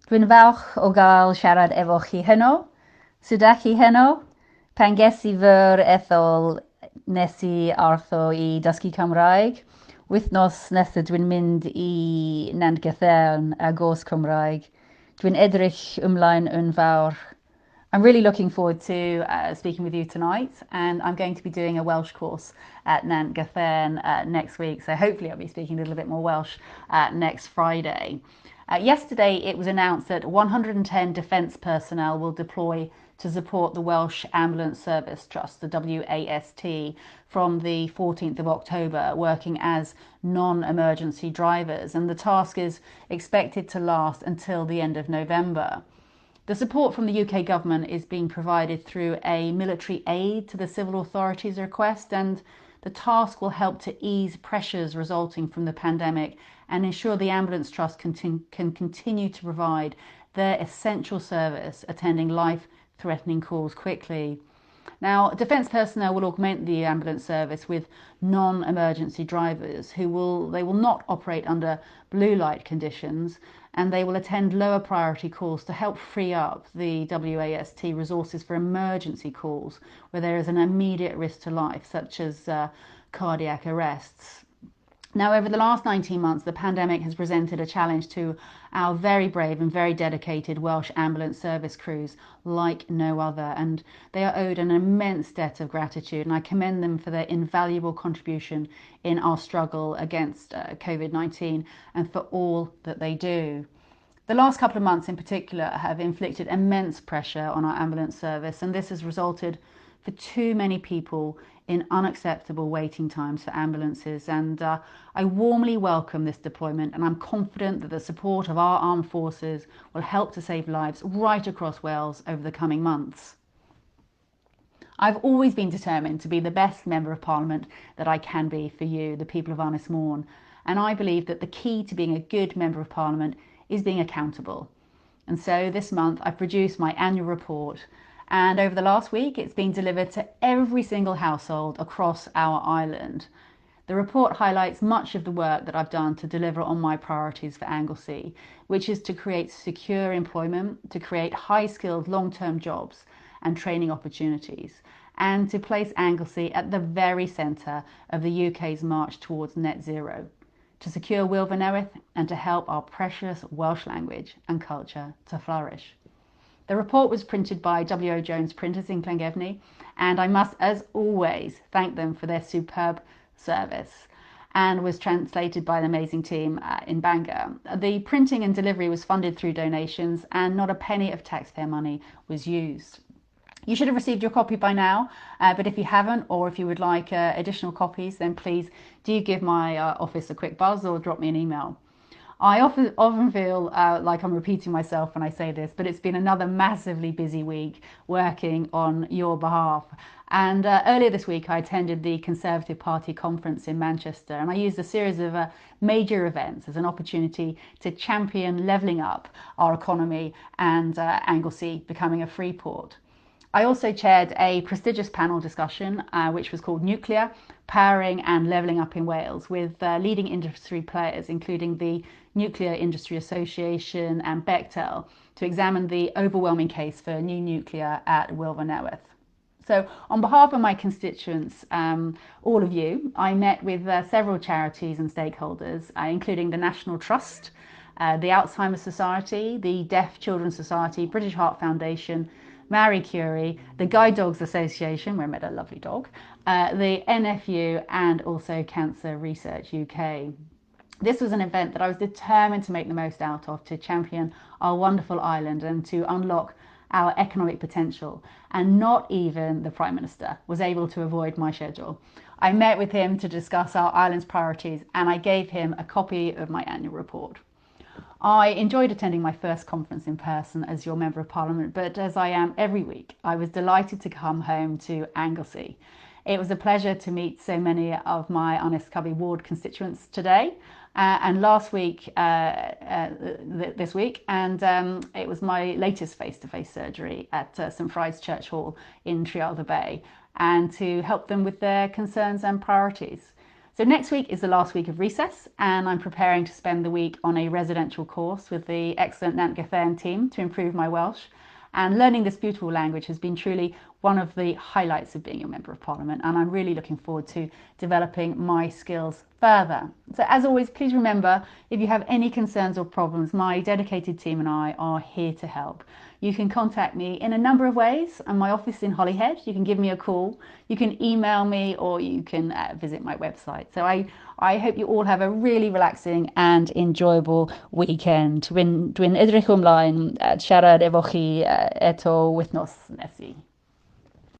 Dwi'n falch o gael siarad efo chi heno. Sudach chi heno? Pan ges I fy'r ethol nes I artho I dysgu Cymraeg. Wythnos nesaf dwi'n mynd I Nant Gethern a gwrs Cymraeg. Dwi'n edrych ymlaen yn fawr. I'm really looking forward to speaking with you tonight, and I'm going to be doing a Welsh course at Nant Gethern next week, so hopefully I'll be speaking a little bit more Welsh next Friday. Yesterday it was announced that 110 defence personnel will deploy to support the Welsh Ambulance Service Trust, the WAST, from the 14th of October, working as non-emergency drivers, and the task is expected to last until the end of November. The support from the UK government is being provided through a military aid to the civil authorities request, and the task will help to ease pressures resulting from the pandemic and ensure the Ambulance Trust can continue to provide their essential service, attending life-threatening calls quickly. Now, defence personnel will augment the ambulance service with non-emergency drivers they will not operate under blue light conditions, and they will attend lower priority calls to help free up the WAST resources for emergency calls where there is an immediate risk to life, such as cardiac arrests. Now, over the last 19 months, the pandemic has presented a challenge to our very brave and very dedicated Welsh ambulance service crews like no other, and they are owed an immense debt of gratitude, and I commend them for their invaluable contribution in our struggle against COVID-19 and for all that they do. The last couple of months in particular have inflicted immense pressure on our ambulance service, and this has resulted for too many people in unacceptable waiting times for ambulances, and I warmly welcome this deployment, and I'm confident that the support of our armed forces will help to save lives right across Wales over the coming months. I've always been determined to be the best Member of Parliament that I can be for you, the people of Ynys Môn, and I believe that the key to being a good Member of Parliament is being accountable. And so this month I've produced my annual report, and over the last week it's been delivered to every single household across our island. The report highlights much of the work that I've done to deliver on my priorities for Anglesey, which is to create secure employment, to create high-skilled long-term jobs and training opportunities, and to place Anglesey at the very centre of the UK's march towards net zero, to secure Wilfynewydd and to help our precious Welsh language and culture to flourish. The report was printed by W.O. Jones Printers in Llangefni, and I must, as always, thank them for their superb service, and was translated by an amazing team in Bangor. The printing and delivery was funded through donations, and not a penny of taxpayer money was used. You should have received your copy by now, but if you haven't, or if you would like additional copies, then please do give my office a quick buzz or drop me an email. I often feel like I'm repeating myself when I say this, but it's been another massively busy week working on your behalf. And earlier this week, I attended the Conservative Party conference in Manchester, and I used a series of major events as an opportunity to champion levelling up our economy and Anglesey becoming a free port. I also chaired a prestigious panel discussion, which was called Nuclear, Powering and Levelling Up in Wales, with leading industry players, including the Nuclear Industry Association and Bechtel, to examine the overwhelming case for new nuclear at Wilfynewydd. So on behalf of my constituents, all of you, I met with several charities and stakeholders, including the National Trust, the Alzheimer's Society, the Deaf Children's Society, British Heart Foundation, Marie Curie, the Guide Dogs Association, where I met a lovely dog, the NFU, and also Cancer Research UK. This was an event that I was determined to make the most out of, to champion our wonderful island and to unlock our economic potential, and not even the Prime Minister was able to avoid my schedule. I met with him to discuss our island's priorities, and I gave him a copy of my annual report. I enjoyed attending my first conference in person as your Member of Parliament, but as I am every week, I was delighted to come home to Anglesey. It was a pleasure to meet so many of my Ynys Cymru ward constituents today, and last week, this week, and it was my latest face-to-face surgery at St Fried's Church Hall in Trialda Bay, and to help them with their concerns and priorities. So next week is the last week of recess, and I'm preparing to spend the week on a residential course with the excellent Nant Gathain team to improve my Welsh. And learning this beautiful language has been truly one of the highlights of being a Member of Parliament, and I'm really looking forward to developing my skills further. So as always, please remember, if you have any concerns or problems, my dedicated team and I are here to help. You can contact me in a number of ways. And my office in Holyhead. You can give me a call, you can email me, or you can visit my website. So I hope you all have a really relaxing and enjoyable weekend. Dwi'n edrych ymlaen at siarad efo chi eto wythnos nesi.